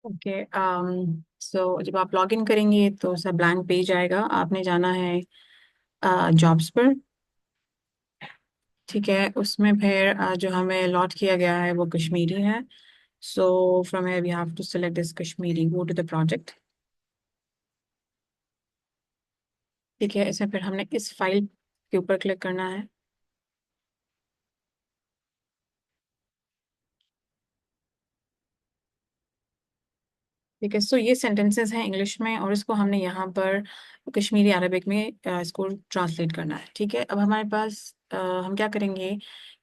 Okay. सो जब आप log in करेंगे तो सब ब्लैंक पेज आएगा। आपने जाना है जॉब्स पर। ठीक है, उसमें फिर जो हमें अलॉट किया गया है वो कश्मीरी है। So from here we have to select this Kashmiri, go to the project. ठीक है, इसमें फिर हमने इस फाइल के ऊपर क्लिक करना है। ठीक है, सो ये सेंटेंसेस हैं इंग्लिश में और इसको हमने यहाँ पर कश्मीरी अरबिक में इसको ट्रांसलेट करना है। ठीक है, अब हमारे पास हम क्या करेंगे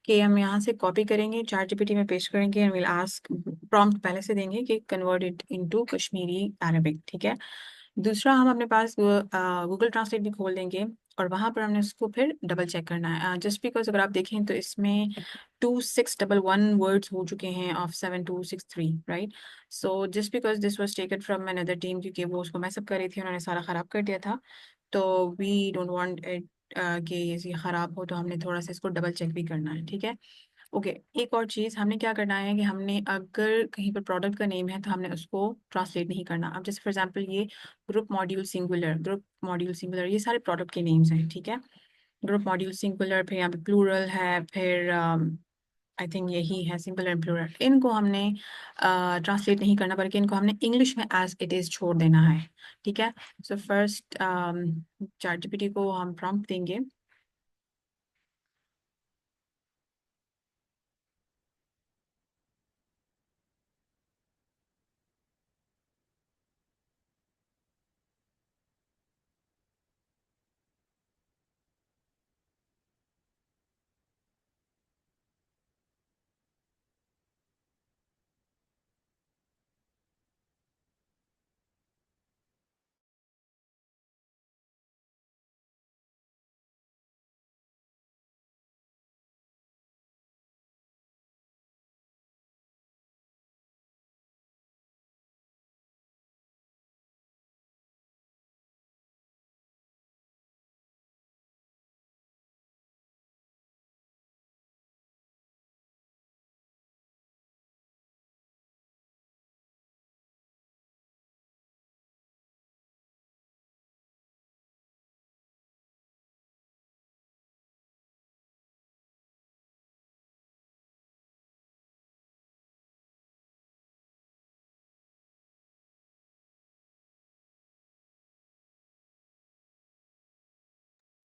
कि हम यहाँ से कॉपी करेंगे, चैट जीपीटी में पेस्ट करेंगे एंड विल आस्क, प्रॉम्प्ट पहले से देंगे कि convert it into Kashmiri Arabic. ठीक है, दूसरा हम अपने पास गूगल ट्रांसलेट भी खोल देंगे और वहां पर हमने उसको फिर डबल चेक करना है। जस्ट बिकॉज अगर आप देखें तो इसमें 2611 वर्ड्स हो चुके हैं of 7263, right. So just because this was taken from another team, क्योंकि वो उसको मैसअप कर रही थी, उन्होंने सारा ख़राब कर दिया था। तो वी डोंट वांट इट कि ये ख़राब हो, तो हमने थोड़ा सा इसको डबल चेक भी करना है। ठीक है, ओके। एक और चीज़ हमने क्या करना है कि हमने अगर कहीं पर प्रोडक्ट का नेम है तो हमने उसको ट्रांसलेट नहीं करना। अब जैसे फॉर एग्जांपल ये ग्रुप मॉड्यूल सिंगुलर, ये सारे प्रोडक्ट के नेम्स हैं। ठीक है, ग्रुप मॉड्यूल सिंगुलर, फिर यहाँ पे प्लूरल है, फिर आई थिंक यही है सिंगुलर एंड प्लूरल। इनको हमने ट्रांसलेट नहीं करना, बल्कि इनको हमने इंग्लिश में एज इट इज़ छोड़ देना है। ठीक है, सो फर्स्ट चैट जीपीटी को हम प्रॉम्प्ट देंगे।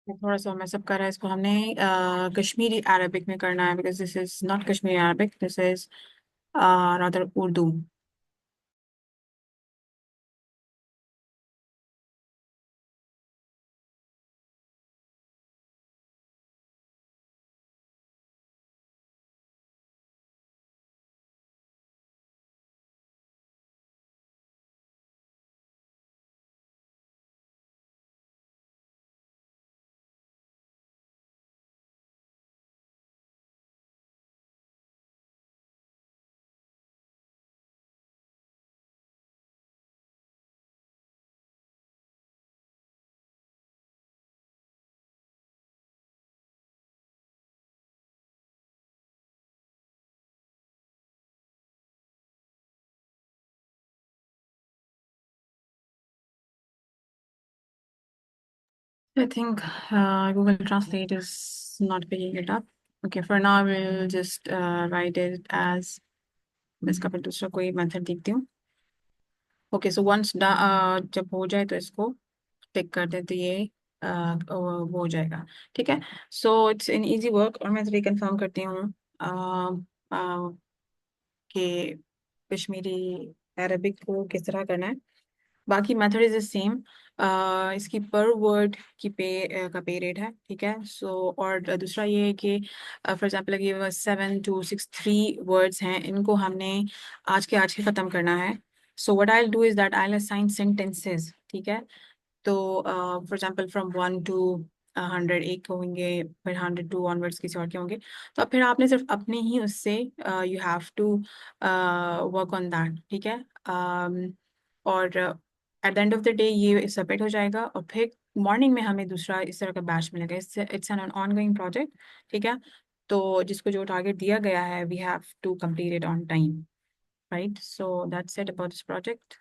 थोड़ा सा मैसअप कर रहा है, इसको हमने कश्मीरी अरबिक में करना है, because this is not Kashmiri Arabic, this is rather Urdu. I think Google Translate is not picking it up. Okay, for now we'll just write it as, मैं इसका फिर दूसरा कोई मेथड देखती हूँ। ओके, सो वंस जब हो जाए तो इसको टिक कर दे, तो ये वो हो जाएगा। ठीक है, so it's in easy work. और मैं रिकन्फर्म करती हूँ कि कश्मीरी अरबिक को किस तरह करना है। बाकी मेथड इज द सेम। इसकी पर वर्ड की पे रेट है। ठीक है, सो और दूसरा ये है कि फॉर एग्जांपल ये 7263 वर्ड्स हैं, इनको हमने आज के ख़त्म करना है। So what I will do is that I will assign sentences. ठीक है, तो फॉर एग्जांपल फ्रॉम 1 to 100 एक होंगे, फिर 102 ऑनवर्ड्स किसी और के होंगे। तो अब फिर आपने सिर्फ अपने ही उससे you have to work on that. ठीक है, और at the end of the day ये सबमिट हो जाएगा और फिर मॉर्निंग में हमें दूसरा इस तरह का बैच मिलेगा। It's an ongoing project. ठीक है, तो जिसको जो टारगेट दिया गया है we have to complete it on time. right? So that's it about this project.